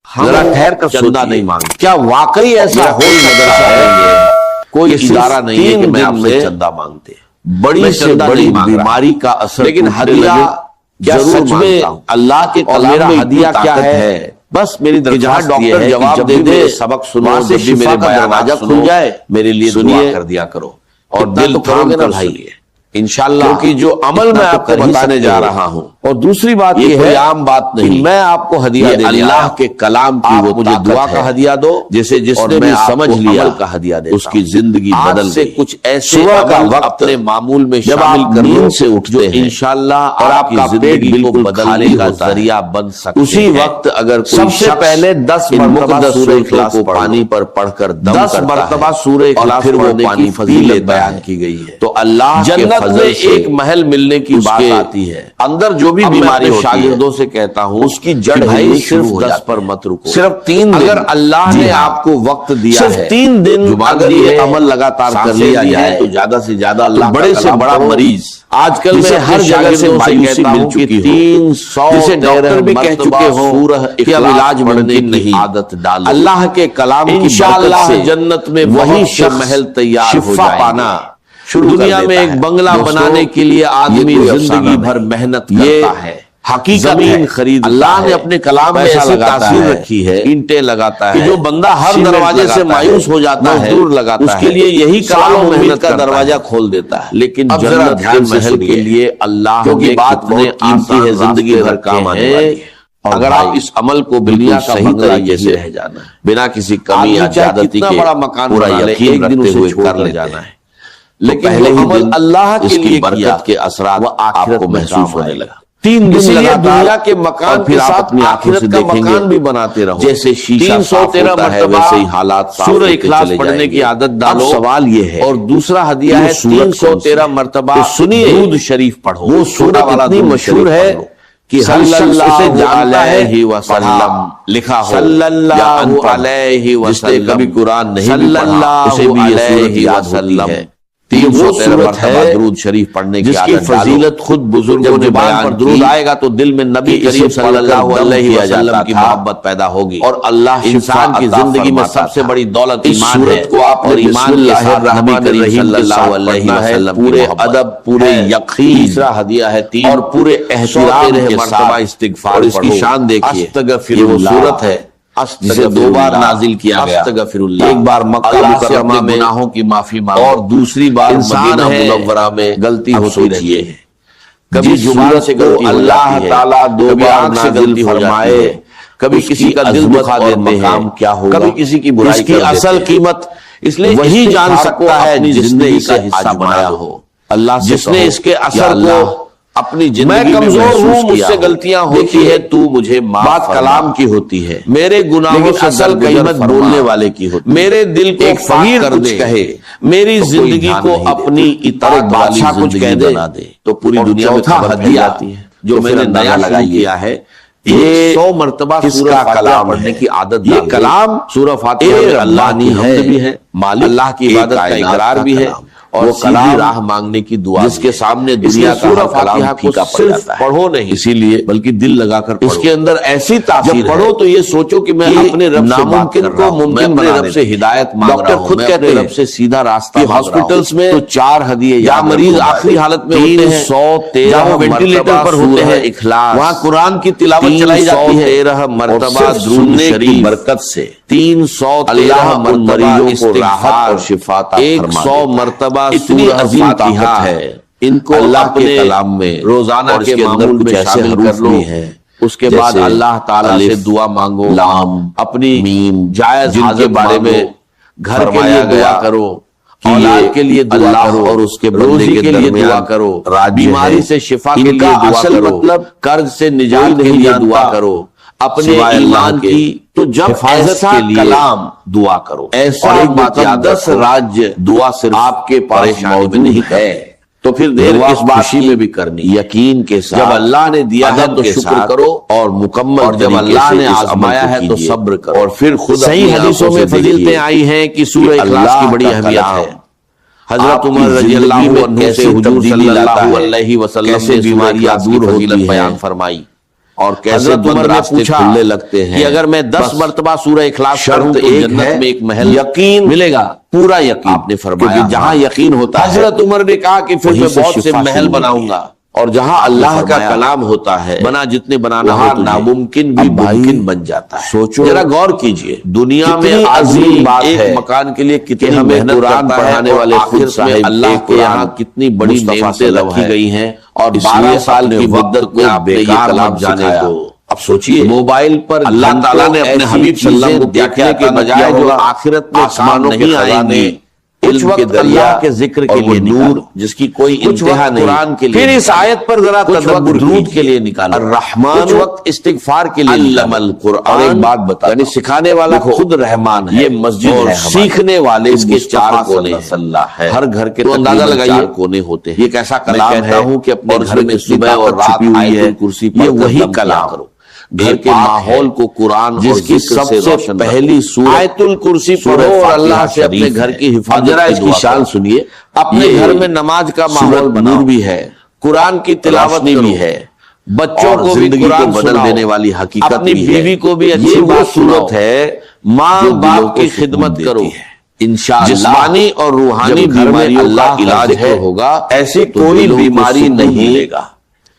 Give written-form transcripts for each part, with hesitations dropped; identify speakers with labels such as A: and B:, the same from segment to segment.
A: ذرا ٹھہر کر چندہ نہیں مانگتے. کیا واقعی ایسا ہو سکتا ہے؟ کوئی ادارہ نہیں ہے کہ میں آپ سے چندہ مانگتے. بڑی سے بڑی بیماری کا اثر، لیکن ہدیہ کیا سچ میں اللہ کے کلام میں ہدیہ کیا ہے؟ بس میری درخواست یہ ہے کہ جب بھی سبق سنو سے شفا کا دروازہ کھل جائے میرے لیے دعا کر دیا کرو اور دل تھام کر سنیے انشاءاللہ، کیونکہ جو عمل میں آپ کو بتانے جا رہا ہوں. اور دوسری بات یہ ہے، عام بات نہیں، میں آپ کو ہدیہ دے اللہ کے کلام کی وہ مجھے دعا کا ہدیہ دو جسے جس نے بھی سمجھ لیا عمل کا ہدیہ دے، اس کی زندگی بدل سے کچھ ایسے کا وقت اپنے معمول میں شامل کر نیند سے اٹھتے ہیں انشاءاللہ اور آپ کا پیٹ بالکل بدلنے کا ذریعہ بن سکتے ہیں. اسی وقت اگر سب سے پہلے 10 مرتبہ سورہ اخلاص کو پانی پر پڑھ کر دم کرتا ہے، 10 مرتبہ سورہ اخلاص پڑھنے کی فضیلت بیان کی گئی ہے، تو اللہ جنت میں ایک محل ملنے کی بات آتی ہے. اندر جو بھی بیماری شاگردوں سے کہتا ہوں اس کی جڑ ہے صرف 10 پر مت رکو، صرف 3 دن. اگر اللہ نے آپ کو وقت دیا ہے، صرف 3 دن اگر یہ عمل لگاتار کر لیا جائے تو زیادہ سے زیادہ اللہ بڑے سے بڑا مریض. آج کل میں ہر جگہ سے مایوسی مل چکی 300 جسے ڈاکٹر بھی کہہ چکے ہوں کہ اب علاج بڑھنے کی عادت ڈالو. اللہ کے کلام کی برکت سے جنت میں وہی محل تیار ہو جائے. دنیا میں ایک بنگلہ بنانے کے لیے آدمی زندگی بھر محنت کرتا ہے، حقیقت خرید اللہ نے اپنے کلام میں ایسی تاثیر رکھی ہے، اینٹیں لگاتا ہے، جو بندہ ہر دروازے سے مایوس ہو جاتا ہے دور لگاتا ہے، اس کے لیے یہی کلام محنت کا دروازہ کھول دیتا ہے. لیکن جنت کے محل کے لیے اللہ کی بات نے قیمتی ہے، زندگی بھر کام آنے والی ہے. اگر آپ اس عمل کو دنیا کا صحیح طریقے سے رہ جانا ہے بنا کسی کمی یا زیادتی کے پورا یقین رکھتے ہوئے کر لے جانا ہے، لیکن پہلے ہی دن اللہ کے لیے برکت کے اثرات آپ کو محسوس ہونے لگا. 3 دن لگاتار دنیا کے مکان کے ساتھ اپنی آنکھوں سے دیکھیں گے بھی بناتے رہو، جیسے شیشہ 313 مرتبہ ویسے ہی حالات سورہ اخلاص پڑھنے کی عادت ڈالو. سوال یہ ہے، اور دوسرا ہدیہ ہے 313 مرتبہ درود شریف پڑھو. وہ سورہ اتنی مشہور ہے کہ صلی اللہ علیہ وسلم لکھا ہو، صلی اللہ علیہ وسلم کبھی قرآن نہیں پڑھا اسے بھی یہ سورت یاد ہوتی ہے. 313 مرتبہ درود شریف پڑھنے کی عادت ڈالو، جس کی فضیلت خود بزرگوں نے بیان پر درود آئے گا تو دل میں نبی کریم صلی اللہ علیہ وسلم کی محبت پیدا ہوگی. اور اللہ انسان کی زندگی میں سب سے بڑی دولت ایمان ہے، کو آپ اور ایمان کے ساتھ نبی کریم صلی اللہ علیہ وسلم پورے ادب، پورے یقین. تیسرا ہدیہ ہے اور پورے احترام کے ساتھ استغفار. اس کی شان دیکھیے، استغفر اللہ سورت ہے جسے 2 بار نازل کیا گیا. استغفر اللہ، ایک بار مکہ مکرمہ میں گناہوں کی معافی مانگو اور دوسری بار مدینہ منورہ میں غلطی ہوتی رہتی ہے. کبھی زبان سے غلطی ہو جاتی ہے، اللہ تعالیٰ 2 بار نازل فرمائے، کبھی کسی کا دل دکھا دیتے ہیں، کبھی کسی کی برائی کر دیتے ہیں. اس کی اصل قیمت اس لیے وہی جان سکتا ہے جس نے اسے حصہ بنایا ہو. اللہ جس نے اس کے اثر کو اپنی زندگی میں کمزور ہوں، مجھ سے غلطیاں ہوتی ہے، تو مجھے بات کلام کی ہوتی ہے، میرے گناہوں سے اصل قیمت بولنے والے کی ہوتی ہے. میرے دل کو فقیر کچھ کہے، میری زندگی کو اپنی اطاعت والی زندگی بنا دے تو پوری دنیا میں خبر پھیل جاتی ہے. جو میں نے نیا لگایا ہے، یہ 100 مرتبہ سورہ کلام پڑھنے کی عادت. یہ کلام سورہ فاتحہ میں اللہ کی حمد بھی ہے، مالک اللہ کی عبادت کا اقرار بھی ہے، اور سیدھی راہ مانگنے کی دعا جس کے سامنے دنیا کا ہر کلام پھیکا پڑ جاتا ہے. پڑھو نہیں اسی لیے بلکہ دل لگا کر پڑھو. اس کے اندر ایسی تاثیر ہے، پڑھو تو یہ سوچو کہ میں اپنے رب سے ناممکن کو ممکن بنانے رب سے ہدایت مانگ رہا ہوں. ڈاکٹر خود کہتے ہیں رب سے سیدھا راستہ مانگ رہا ہوں. ہاسپٹلز میں تو 4 ہدیے یا مریض آخری حالت میں ہوتے ہیں، 313 وینٹیلیٹر پر ہوتے ہیں، اخلاص وہاں قرآن کی تلاوت چلائی جاتی ہے. 313 مرتبہ درود شریف برکت سے 313 مرتبہ استغفار اور شفا عطا فرما. 100 مرتبہ اتنی عظیم طاقت ہے، ان کو اللہ کے کلام میں روزانہ کے معمول میں شامل کر لو. اس کے بعد اللہ تعالیٰ سے دعا مانگو، اپنی جائز حاجت کے بارے میں، گھر کے لیے دعا کرو، اولاد کے لیے دعا کرو، اور اس کے روزی کے لیے دعا کرو، بیماری سے شفا کے لیے دعا کرو، قرض سے نجات کے لیے دعا کرو، اپنے ایمان کی تو جب ایسا کلام دعا کرو. ایسا مقدس راج دعا صرف آپ کے پاس موجود نہیں ہے تو پھر دیر اس خوشی میں بھی کرنی، یقین کے ساتھ. جب اللہ نے دیا ہے تو شکر کرو اور مکمل، اور جب اللہ نے آزمایا ہے تو صبر کرو. اور پھر خود صحیح حدیثوں میں فضیلتیں آئی ہیں کہ سورہ اخلاص کی بڑی اہمیت ہے. حضرت عمر رضی اللہ عنہ سے حضور صلی اللہ علیہ وسلم سے بیماریاں دور ہوتی ہیں بیان فرمائی. اور کیسے بند راستے کھلنے لگتے ہیں کہ اگر میں 10 مرتبہ سورہ اخلاص پڑھوں تو جنت میں ایک محل یقین ملے گا، پورا یقین آپ نے فرمایا، جہاں یقین ہوتا ہے۔ حضرت عمر نے کہا کہ پھر میں بہت سے محل بناؤں گا، اور جہاں اللہ کا کلام ہوتا ہے بنا جتنے بنانا ہو ناممکن بھی ممکن بن جاتا ہے۔ سوچو ذرا غور کیجئے، دنیا میں عظیم بات ہے ایک مکان کے لیے کتنی ہمیں قرآن پڑھانے والے خود صاحب اللہ کے یہاں کتنی بڑی نعمتیں رکھی گئی ہیں، اور 12 سال کی مدت میں آپ نے یہ کلام جانے کو اب سوچئے موبائل پر اللہ تعالیٰ نے اپنے حبیب صلی اللہ علیہ وسلم دیکھنے کے بجائے جو آخرت میں آسمانوں کی آئیں گے کچھ وقت اللہ کے ذکر کے لیے نور جس کی کوئی انتہا نہیں، قرآن کے لیے، پھر اس آیت پر ذرا تدبر درود کے لیے نکالا، الرحمن کچھ وقت استغفار کے لیے، علم القرآن، اور ایک بات بتا یعنی سکھانے والا خود رحمان ہے، یہ مسجد ہے، سیکھنے والے اس کے 4 کونے ہیں، ہر گھر کے اندازہ لگائیے 4 کونے ہوتے ہیں۔ یہ کیسا کلام ہے کہ اپنے گھر میں صبح اور رات آیت الکرسی یہ وہی کلام کرو، گھر کے ماحول کو قرآن جس کی سب سے پہلی سورت آیت الکرسی پڑھو اور اللہ سے اپنے گھر کی حفاظت، ذرا اس کی شان سنیے، اپنے گھر میں نماز کا ماحول نور بھی ہے، قرآن کی تلاوت بھی ہے، بچوں کو بھی قرآن بدل دینے والی حقیقت بھی ہے، اپنی بیوی کو بھی اچھی بات صورت ہے، ماں باپ کی خدمت کرو، انشاءاللہ جسمانی اور روحانی بیماریوں کا علاج ہوگا، ایسی کوئی بیماری نہیں ملے گا۔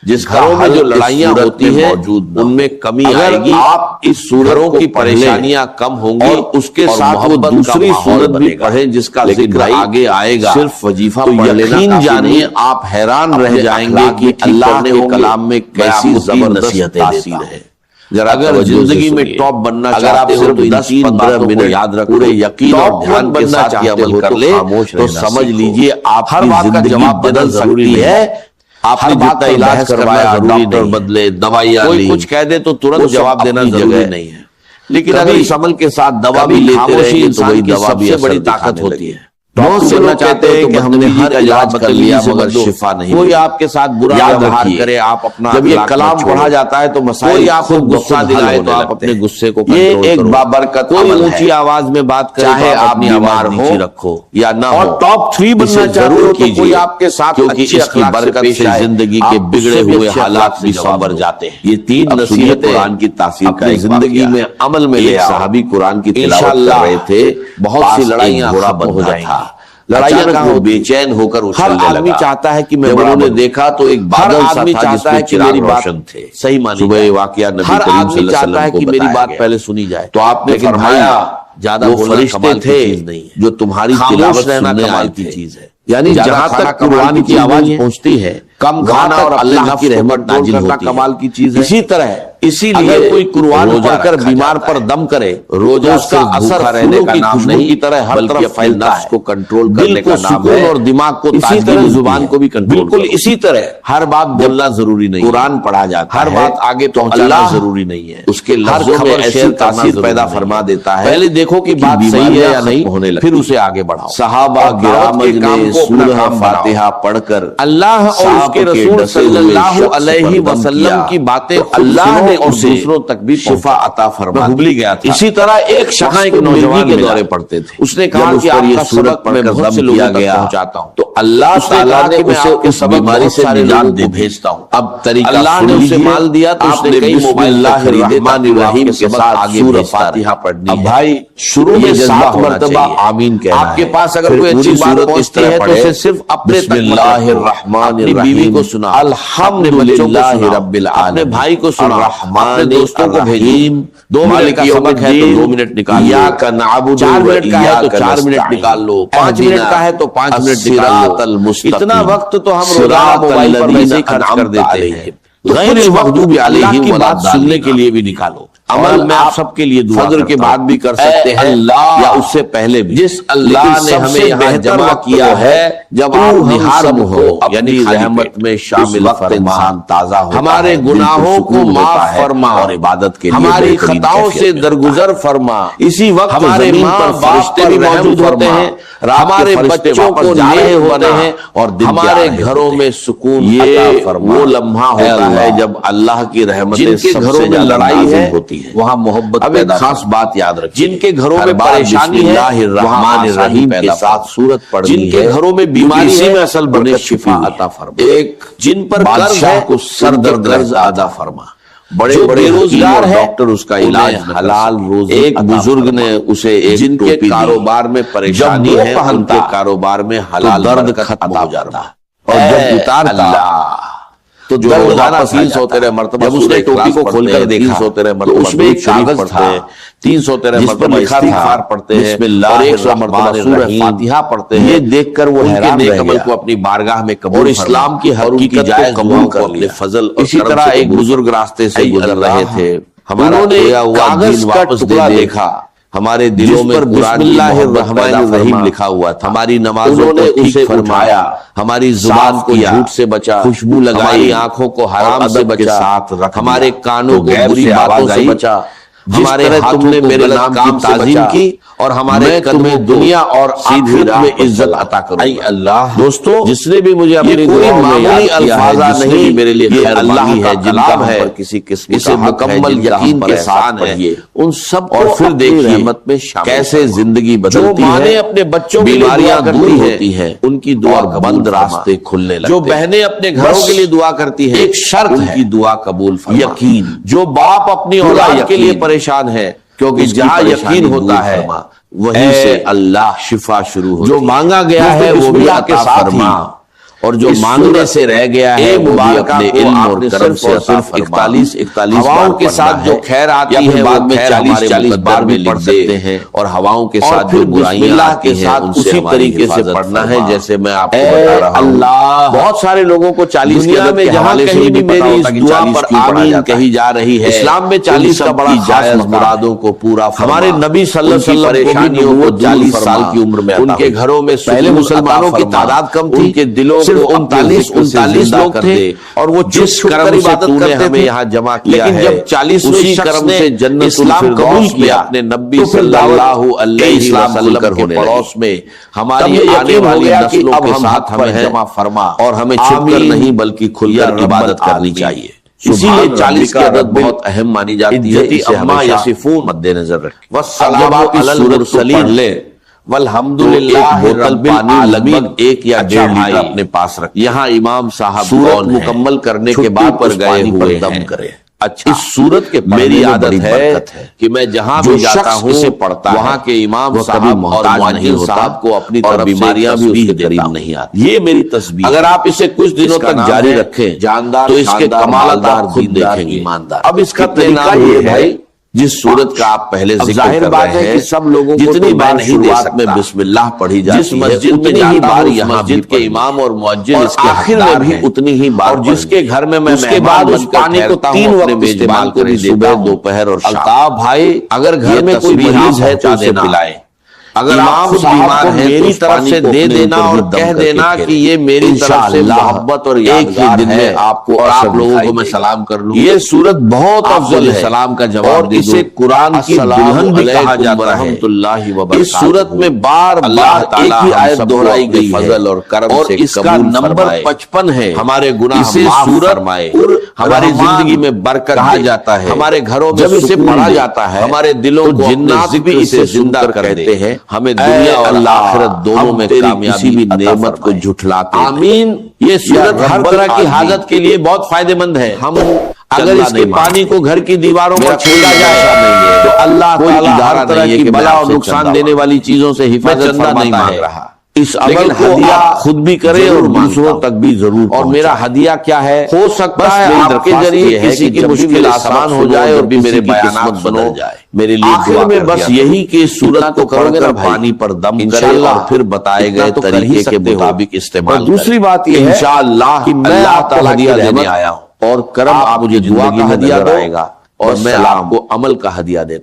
A: جس گھروں میں جو لڑائیاں ہوتی ہیں ان میں کمی آئے گی، آپ اس سورتوں کی پریشانیاں کم ہوں گی، اور اس کے ساتھ وہ دوسری سورت بھی پڑھیں جس کا ذکر آگے آئے گا، صرف وظیفہ پڑھ لینا یقین جانیے آپ حیران رہ جائیں گے کہ اللہ کے کلام میں کیسی زبردست تاثیر ہے۔ اگر زندگی میں ٹاپ بننا چاہتے ہو تو 10-15 منٹ یاد رکھو، پورے یقین اور دھیان کے ساتھ یہ عمل کر لے تو سمجھ لیجئے آپ کی زندگی بدل سکتی ہے۔ آپ نے جتنا علاج کروایا ڈاکٹر بدلے دوائیاں لی، کوئی کچھ کہہ دے تو ترنت جواب دینا ضروری نہیں ہے، لیکن اگر اس عمل کے ساتھ دوا بھی لیتے رہیں گے تو وہی دوا بھی سب سے بڑی طاقت ہوتی ہے۔ بہت سے لوگ کہتے ہیں کہ ہم نے ہر علاج کر لیا مگر شفا نہیں، کوئی آپ کے ساتھ برا ویوہار کرے، آپ اپنا جب یہ کلام پڑھا جاتا ہے تو مسائل آپ کو غصہ دلائے تو آپ اپنے غصے کو کنٹرول کرو، یہ ایک بابرکت کوئی اونچی آواز میں بات کرے چاہے آپ اپنی آواز نیچی رکھو یا نہ ہو، اور ٹاپ 3 بننا چاہتے ہو تو کوئی آپ کے ساتھ کیونکہ اس کی برکت سے زندگی کے بگڑے ہوئے حالات بھی سنور جاتے ہیں۔ یہ 3 نصیحتیں قرآن کی تاثیر کا زندگی میں عمل میں لے، صحابی قرآن کی تلاوت کر رہے تھے، بہت سی لڑائیاں ختم ہو جائیں گی، لڑائیاں کا وہ بے چین ہو کر اچھلنے لگا۔ ہر آدمی چاہتا ہے کہ میں انہوں نے دیکھا تو ایک بادل سا تھا جس میں چراغ روشن تھے، صحیح مانی صبح واقعہ نبی کریم صلی اللہ علیہ وسلم کو چاہتا ہے کہ میری بات پہلے سنی جائے، تو آپ نے فرمایا زیادہ وہ فرشتے تھے جو تمہاری تلاوت سننے کمال کی چیز ہے، یعنی جہاں تک قرآن کی آواز پہنچتی ہے کم کھانا اور اللہ کی رحمت نازل ہوتی ہے، کمال کی چیز ہے۔ اسی طرح اسی لیے کوئی قرآن پڑھ کر بیمار پر دم کرے، روزہ اس کا اثر رہنے کا نام نہیں کی طرح ہر طرف پھیلتا ہے، کو کنٹرول کرنے کا نام ہے، اور دماغ کو اسی طرح زبان کو بھی کنٹرول، بالکل اسی طرح ہر بات بولنا ضروری نہیں، قرآن پڑھا جاتا ہے ہر بات آگے پہنچانا ضروری نہیں ہے، اس کے لفظوں میں ایسی تاثیر پیدا فرما دیتا ہے، پہلے دیکھو کہ بات صحیح ہے یا نہیں، پھر اسے آگے بڑھاؤ۔ صحابہ کرام نے سورہ فاتحہ پڑھ کر اللہ اور اس کے رسول صلی اللہ علیہ وسلم کی باتیں اللہ نے اور دوسروں تک بھی شفا عطا فرما دی گیا تھا۔ اسی طرح ایک شخص ایک نوجوان کے دورے پڑھتے تھے، اس نے کہا کہ آپ کا سبق میں بہت سے لوگوں تک پہنچاتا ہوں، تو اللہ تعالیٰ نے اسے اس بیماری سے نجات دے بھیجتا ہوں۔ اب طریقہ اللہ نے اسے مال دیا تو اس نے کئی موبائل خریدے الرحمن الرحیم کے ساتھ سورہ فاتحہ پڑھنی ہے۔ اب بھائی شروع میں 7 مرتبہ آمین کہنا ہے، آپ کے پاس اگر کوئی اچھی بات پہنچتی ہے تو اسے صرف اپنے تک اللہ الرحمن الرحیم، اپنی بیوی کو سنا، الحمدللہ رب العالمین، اپنے بھائی کو سنا، اپنے دوستوں کو بھیجیں۔ 2 منٹ کا سبق ہے تو 2 منٹ نکال لو، 4 منٹ کا ہے تو 4 منٹ نکال لو، 5 منٹ کا ہے تو 5 منٹ نکال لو۔ اتنا وقت تو ہم روزانہ موبائل پر ویسے ہی خرچ کر دیتے ہیں، غیر المغضوب علیہم کی بات سننے کے لیے بھی نکالو۔ عمل میں آپ سب کے لیے دعا فجر کے بعد بھی کر سکتے ہیں یا اس سے پہلے بھی، جس اللہ نے ہمیں یہاں جمع کیا ہے جب آپ نہار ہو، یعنی رحمت میں شامل فرما، تازہ ہو، ہمارے گناہوں کو معاف فرما اور عبادت کے لیے ہماری خطاؤں سے درگزر فرما۔ اسی وقت ہمارے ماں فرشتے بھی موجود ہوتے ہیں، ہمارے بچوں کو نئے ہوتے ہیں اور ہمارے گھروں میں سکون عطا فرما۔ وہ لمحہ ہوتا ہے جب اللہ کی رحمتیں سب سے زیادہ لڑائی ہوتی ہے، وہاں محبت پیدا۔ خاص بات یاد رکھیں، جن کے گھروں میں پریشانی ہے وہاں الرحیم کے ساتھ سورت پڑھنی ہے، جن کے گھروں میں بیماری ہے میں اصل بڑے شفا عطا فرما، ایک جن پر قرض ہے کو سر در قرض ادا فرما، بڑے بڑے روزگار ہے ڈاکٹر اس کا علاج حلال روزی، ایک بزرگ نے اسے جن کے کاروبار میں پریشانی ہے ان کے کاروبار میں حلال درد ختم ہو جاتا، اور جب اتارتا تو جو روزانہ 313 مرتبہ جب اس نے ٹوپی کو کھول کر دیکھا تو اس میں ایک کاغذ تھا، 313 مرتبہ استغفار پڑھتے ہیں اور 100 مرتبہ سورہ فاتحہ پڑھتے ہیں۔ یہ دیکھ کر وہ حیران رہ گیا کو اپنی بارگاہ میں قبول اور اسلام کی حقیقت کو قبول کر اپنے فضل۔ اسی طرح ایک بزرگ راستے سے گزر رہے تھے، ہمارا کاغذ کا ٹکڑا دیکھا، ہمارے دلوں میں بسم اللہ الرحمن الرحیم لکھا ہوا تھا، ہماری نمازوں نے اسے فرمایا، ہماری زبان کو جھوٹ سے بچا، خوشبو لگائی، آنکھوں کو حرام سے بچا، ہمارے کانوں کو بری باتوں سے بچا، ہمارے ہاتھوں نے میرے نام کی تعظیم کی، اور ہمارے قدمیں دنیا اور آخرت میں عزت عطا کروں۔ اے اللہ دوستو، جس نے بھی مجھے اپنی دعاؤں میں یاد کیا ہے، جس نے بھی میرے لیے خیر مانگی ہے، جن کا ہے کسی قسم اسے مکمل یقین کے ساتھ ہے، ان سب کو اور پھر دیکھیے رحمت میں کیسے زندگی بدلتی ہے۔ جو ماں اپنے بچوں کی بیماریاں دور ہوتی ہیں، ان کی دعا بند راستے کھلنے لگتے ہیں۔ جو بہنیں اپنے گھروں کے لیے دعا کرتی ہیں، ایک شرط ان کی دعا قبول فرما۔ یقین، جو باپ اپنی اولاد کے لیے پریشان ہے، کیونکہ جہاں یقین ہوتا ہے وہیں سے اللہ شفا شروع ہوتی ہے۔ جو مانگا گیا ہے وہ بھی عطا فرما، اور جو مانگنے سے رہ گیا ہے وہ بھی اپنے علم اور کرم سے عطا فرما۔ 41 ہواؤں کے ساتھ جو خیر آتی ہے بعد میں 40 بار بھی پڑھ سکتے ہیں، اور ہواؤں کے ساتھ جو برائیاں آتی ہیں ان سے اسی طریقے سے پڑھنا ہے جیسے میں آپ کو بتا رہا ہوں۔ اللہ بہت سارے لوگوں کو 40 کے عدد کے حوالے سے بھی میری اس دعا پر آمین کہی جا رہی ہے۔ اسلام میں 40 کا بڑا جائز مرادوں کو پورا فرما۔ ہمارے نبی صلی اللہ علیہ وسلم پریشانیوں کو 40 سال کی عمر میں ان کے گھروں میں پہلے مسلمانوں کی تعداد کم تھی، ان کے دلوں 39 لوگ تھے، اور وہ جس کرم سے تو نے ہمیں یہاں جمع کیا ہے، لیکن جب 40ویں کرم سے جنت اسلام قبول کیا اپنے نبی صلی اللہ علیہ وسلم کے پڑوس میں، ہماری آنے والی نسلوں کے ساتھ ہمیں جمع فرما، اور ہمیں چھپ کر نہیں بلکہ کھل کر عبادت کرنی چاہیے۔ اسی لیے 40 کی عدد بہت اہم مانی جاتی ہے، اسے ہمیشہ مد نظر رکھیں۔ جب آپ اس سورت کو پڑھ لیں، والحمدللہ رب العالمین، 1 یا 1.5 لیٹر اپنے پاس رکھ، یہاں امام صاحب سورت مکمل کرنے کے بعد پر گئے ہوئے دم کرے۔ اچھا، اس سورت کے میری عادت ہے کہ میں جہاں بھی جاتا ہوں اسے پڑھتا ہے، وہاں کے امام صاحب اور معجزہ صاحب کو اپنی طرف بیماریاں بھی اس کے قریب نہیں آتی۔ یہ میری تسبیح، اگر آپ اسے کچھ دنوں تک جاری رکھیں تو اس کے کمالات آپ خود دیکھیں گے۔ اب اس کا طریقہ یہ ہے، جس صورت کا آپ پہلے ذکر کر رہے ہیں، سب لوگوں کو جتنی بار شروعات میں بسم اللہ پڑھی جاتی ہے، جس مسجد میں اتنی بار یہاں مسجد کے امام اور مؤذن اس کے آخر میں بھی اتنی ہی بار، اور جس کے گھر میں اس کے بعد اس پانی کو 3 وقت استعمال کریں، صبح، دوپہر اور شام۔ الطاف بھائی، اگر گھر میں کوئی مریض ہے تو اسے پلائے، اگر آپ بیمار ہیں میری طرف سے دے دینا اور کہہ دینا کہ یہ میری طرف سے محبت اور ایک ہی دن میں آپ کو اور آپ لوگوں کو میں سلام کر لوں۔ یہ سورت بہت افضل ہے، سلام کا جواب، اور اسے قرآن کی دلہن بھی کہا جاتا ہے۔ اس سورت میں بار بار ایک ہی آیت دہرائی گئی فضل اور کرم سے، اور اس کا نمبر 55 ہے۔ ہمارے گناہ معاف فرمائے، ہماری زندگی میں برکت کہا جاتا ہے، ہمارے گھروں میں جب اسے پڑھا جاتا ہے ہمارے دلوں کو جنات بھی اسے زندہ کرتے ہیں، ہمیں دنیا اور آخرت دونوں میں کامیابی بھی نعمت کو جھٹلاتے ہیں۔ آمین۔ یہ سورت ہر طرح کی حاجت کے لیے بہت فائدہ مند ہے۔ ہم اگر اس کے پانی کو گھر کی دیواروں پر چھوڑا جائے تو اللہ تعالیٰ ہر طرح کی بلا اور نقصان دینے والی چیزوں سے حفاظت فرماتا ہے۔ اس عمل کو آپ خود بھی کریں اور دوسروں تک بھی ضرور۔ اور میرا ہدیہ کیا ہے؟ ہو سکتا ہے آپ کے ذریعے کسی کی مشکل آسان ہو جائے اور بھی میرے بیانات بدل جائے۔ میرے لیے آخر میں بس یہی کہ اس سورت کو پڑھ کر پانی پر دم کرے اور پھر بتائے گئے طریقے کے مطابق استعمال کریں۔ دوسری بات یہ ہے انشاءاللہ کہ میں آپ کو ہدیہ دینے آیا ہوں، اور کرم آپ مجھے دعا کا ہدیہ دو اور میں آپ کو عمل کا ہدیہ دیتا ہوں۔